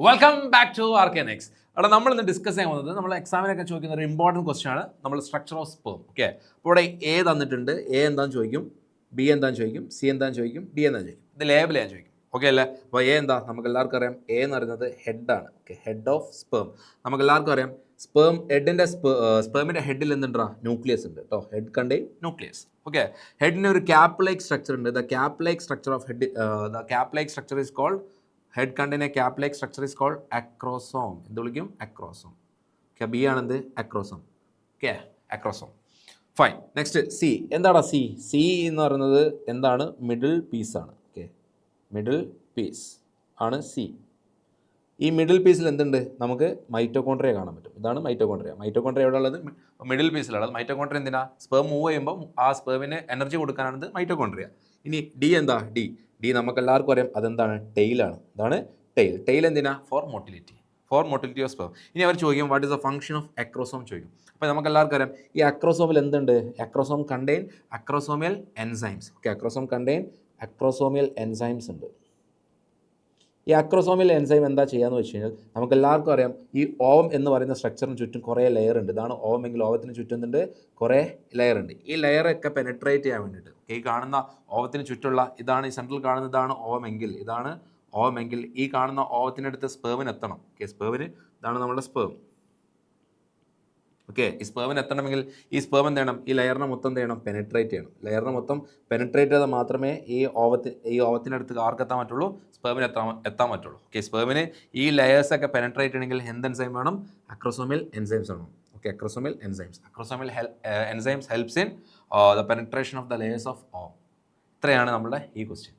Welcome back to ആർക്കെനെക്സ്. അവിടെ നമ്മൾ ഇന്ന് ഡിസ്കസ് ചെയ്യാൻ പോകുന്നത് നമ്മൾ എക്സാമിനൊക്കെ ചോദിക്കുന്ന ഒരു ഇമ്പോർട്ടൻറ്റ് ക്വസ്റ്റ്യൻ ആണ്. നമ്മൾ സ്ട്രക്ചർ ഓഫ് സ്പേം. ഓക്കെ, അപ്പോൾ ഇവിടെ എ തന്നിട്ടുണ്ട്. എ എന്താണെന്ന് ചോദിക്കും, ബി എന്താണെന്ന് ചോദിക്കും, സി എന്താണെന്ന് ചോദിക്കും, ഡി എന്താണെന്ന് ചോദിക്കും. ഇത് ലേബിൾ ചെയ്യാൻ ചോദിക്കും. ഓക്കെ അല്ലേ? അപ്പോൾ എ എന്താ, നമുക്ക് എല്ലാവർക്കും അറിയാം. എ എന്ന് പറയുന്നത് ഹെഡാണ്. Okay, head of sperm. നമുക്ക് എല്ലാവർക്കും അറിയാം സ്പേമിൻ്റെ ഹെഡിൽ എന്തുണ്ടാ, ന്യൂക്ലിയസ് ഉണ്ട് കേട്ടോ. Head contain nucleus. ഓക്കെ, ഹെഡിന് ഒരു ക്യാപ്പ് ലൈക്ക് സ്ട്രക്ചർ ഉണ്ട്. The cap like structure of head, the cap like structure is called head contain a cap like structure is called acrosome. എന്ത് വിളിക്കും? അക്രോസോം. ഓക്കെ, ബി ആണെന്ത്? Acrosome. Okay, acrosome. Fine. Next C. എന്താടാ C? C എന്ന് പറയുന്നത് എന്താണ്? Middle പീസാണ്. Okay, middle piece ആണ് C. ഈ മിഡിൽ പീസിൽ എന്തുണ്ട്? നമുക്ക് മൈറ്റോകോൺട്രിയ കാണാൻ പറ്റും. ഇതാണ് മൈറ്റോകോൺട്രിയ. മൈറ്റോകോൺട്രിയ എവിടെ ഉള്ളത്? മിഡിൽ പീസിലുള്ളത്. മൈറ്റോകോൺട്രിയ എന്തിനാ? സ്പേം മൂവ് ചെയ്യുമ്പോൾ ആ സ്പേമിന് എനർജി കൊടുക്കാനാണ് മൈറ്റോകോൺട്രിയ. ഇനി ഡി എന്താ? ഡി നമുക്ക് എല്ലാവർക്കും അറിയാം. അതെന്താണ്? ടെയിലാണ്. ഇതാണ് ടെയിൽ. ടെയിൽ എന്തിനാ? For motility of sperm. ഇനി അവർ ചോദിക്കും what is the function of acrosome ചോദിക്കും. അപ്പോൾ നമുക്ക് എല്ലാവർക്കും അറിയാം ഈ അക്രോസോമിൽ എന്തുണ്ട്? Acrosome contain acrosomal enzymes. Okay, acrosome contain acrosomal enzymes ഉണ്ട്. ഈ അക്രോസോമിയൽ എൻസൈം എന്താ ചെയ്യാന്ന് വെച്ച് കഴിഞ്ഞാൽ നമുക്ക് എല്ലാവർക്കും അറിയാം ഈ ഓവം എന്ന് പറയുന്ന സ്ട്രക്ചറിന് ചുറ്റും കുറേ ലെയർ ഉണ്ട്. ഇതാണ് ഓവം എങ്കിൽ ഓവത്തിന് ചുറ്റും എന്തുണ്ട്? കുറേ ലെയർ ഉണ്ട്. ഈ ലെയറൊക്കെ പെനട്രേറ്റ് ചെയ്യാൻ വേണ്ടിയിട്ട് ഈ കാണുന്ന ഓവത്തിന് ചുറ്റുള്ള ഇതാണ്, ഈ സെൻട്രൽ കാണുന്ന ഇതാണ് ഓവമെങ്കിൽ, ഇതാണ് ഓവമെങ്കിൽ ഈ കാണുന്ന ഓവത്തിനടുത്ത് സ്പേമിന് എത്തണം. ഓക്കെ, സ്പേമിന് ഇതാണ് നമ്മുടെ സ്പേം. ഓക്കെ, ഈ സ്പേമിന് എത്തണമെങ്കിൽ ഈ സ്പേം എന്ത് ചെയ്യണം? ഈ ലെയറിനെ മൊത്തം എന്ത് ചെയ്യണം? പെനട്രേറ്റ് ചെയ്യണം. ലെയറിനെ മൊത്തം പെനട്രേറ്റ് ചെയ്താൽ മാത്രമേ ഈ ഓവത്തിനടുത്ത് ആർക്ക് എത്താൻ പറ്റുള്ളൂ? സ്പേമിന് എത്താൻ പറ്റുള്ളൂ. ഓക്കെ, സ്പേമിന് ഈ ലെയേഴ്സൊക്കെ പെനട്രേറ്റ് ചെയ്യണമെങ്കിൽ എന്ത് എൻസൈം വേണം? അക്രോസോമിയൽ എൻസൈംസ് വേണം. Okay, acrosomal enzymes helps in the penetration of the layers of ovum. ഇത്രയാണ് നമ്മുടെ ഈ ക്വസ്റ്റ്യൻ.